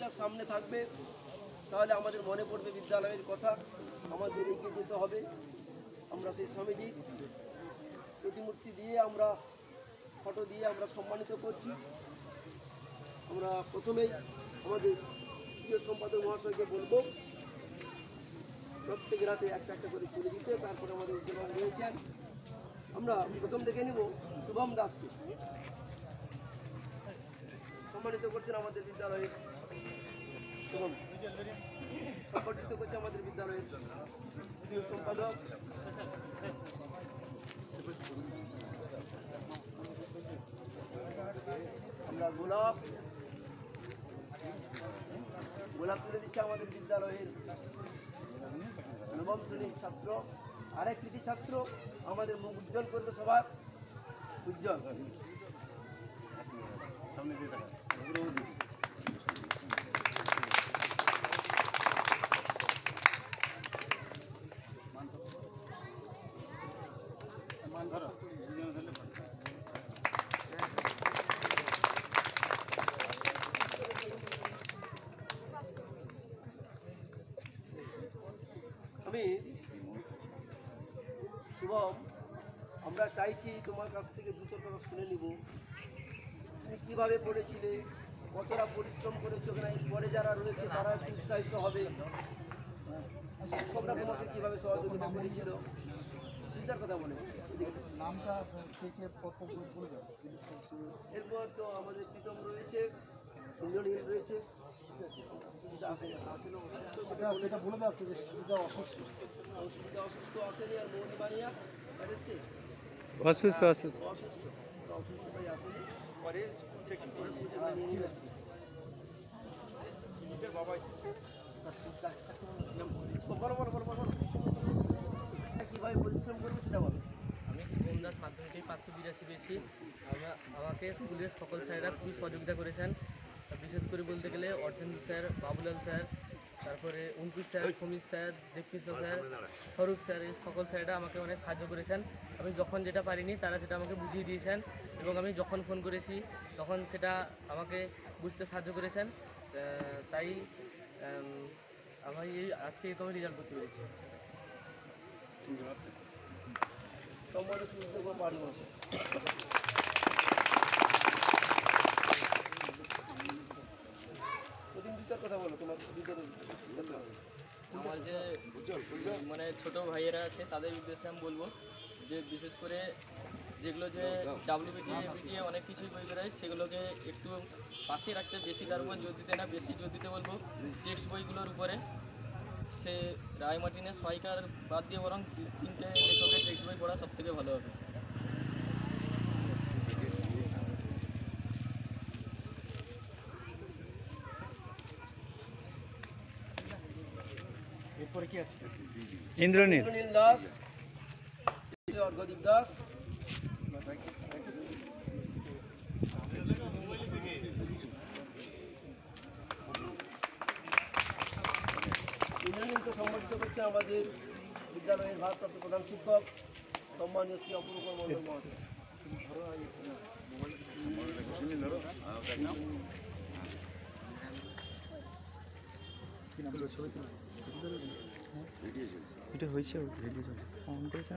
ইতিহাস সামনে থাকবে, তাহলে আমাদের মনে পড়বে বিদ্যালয়ের কথা, আমাদের এগিয়ে যেতে হবে। আমরা সেই স্বামীজির প্রতিমূর্তি দিয়ে, আমরা ফটো দিয়ে আমরা সম্মানিত করছি। আমরা প্রথমেই আমাদের প্রিয় সম্পাদক মহাশয়কে বলবো প্রত্যেক রাতে একটা একটা করে তুলে দিতে। তারপরে আমাদের উদ্যোগ রয়েছেন, আমরা প্রথম দেখে নিব শুভম দাসকে সম্মানিত করছেন আমাদের বিদ্যালয়ের শুভম, সংগঠিত করছে আমাদের বিদ্যালয়ের প্রিয় সম্পাদক। আমরা গোলাপ তুলে দিচ্ছে আমাদের বিদ্যালয়ের নবম শ্রেণীর ছাত্র, আরেক কৃতি ছাত্র, আমাদের মুখ উজ্জ্বল করবে সবার, উজ্জ্বল। আমি শুভম, আমরা চাইছি তোমার কাছ থেকে দু চার কথা শুনে নিব, তুমি কীভাবে পড়েছিলে, কতটা পরিশ্রম করেছো, ওখানে পরে যারা রয়েছে তারা একটু উৎসাহিত হবে, শিক্ষকরা তোমাকে কীভাবে সহযোগিতা করেছিল, টিচার কথা বলে নামটা এরপর তো আমাদের প্রীতম রয়েছে, ইন্দ্রনীল রয়েছে, সেটা বলে দাও যে সুবিধা অসুস্থ আসেনি, আর মৌলিমানিয়া এসছে অসুস্থ অসুস্থতাই আসেনি, পরে নিয়ে নিলেন। কীভাবে পরিশ্রম করবে সেটা বলো। আমি শুভম দাস মাধ্যমিকে 582 পেয়েছি। আমাকে স্কুলের সকল স্যারেরা খুবই সহযোগিতা করেছেন। বিশেষ করে বলতে গেলে অর্জেন্দ্র স্যার, বাবুলাল স্যার, তারপরে Ankush sir, Samir sir, Debkrishna sir, স্বরূপ স্যার, এই সকল স্যারেরা আমাকে অনেক সাহায্য করেছেন। আমি যখন যেটা পারিনি তারা সেটা আমাকে বুঝিয়ে দিয়েছেন, এবং আমি যখন ফোন করেছি তখন সেটা আমাকে বুঝতে সাহায্য করেছেন। তাই আমি আজকে এরকমই রেজাল্ট করতে পেরেছি। কথা বলো তোমার আমার যে মানে ছোট ভাইয়েরা আছে তাদের উদ্দেশ্যে আমি বলবো যে বিশেষ করে যেগুলো যে WBT ABT অনেক কিছুই বই বেরোয় সেগুলোকে একটু পাশে রাখতে, বেশি তার উপর জোর দিতে না, বেশি জোর দিতে বলবো টেক্সট বইগুলোর উপরে। সে রায় মার্টিনের সহায়িকার বাদ দিয়ে বরং 3টে লেখকের টেক্সট বই পড়া সব থেকে ভালো হবে। এরপরে কি আছে? ইন্দ্রনীল দাস, অর্ঘদীপ দাস, ইন্দ্রনীলকে সম্মানিত করছে আমাদের বিদ্যালয়ের ভারপ্রাপ্ত প্রধান শিক্ষক সম্মানীয় শ্রী অপূর্ব মণ্ডল মহাশয়। এটা হয়েছে অন করেছে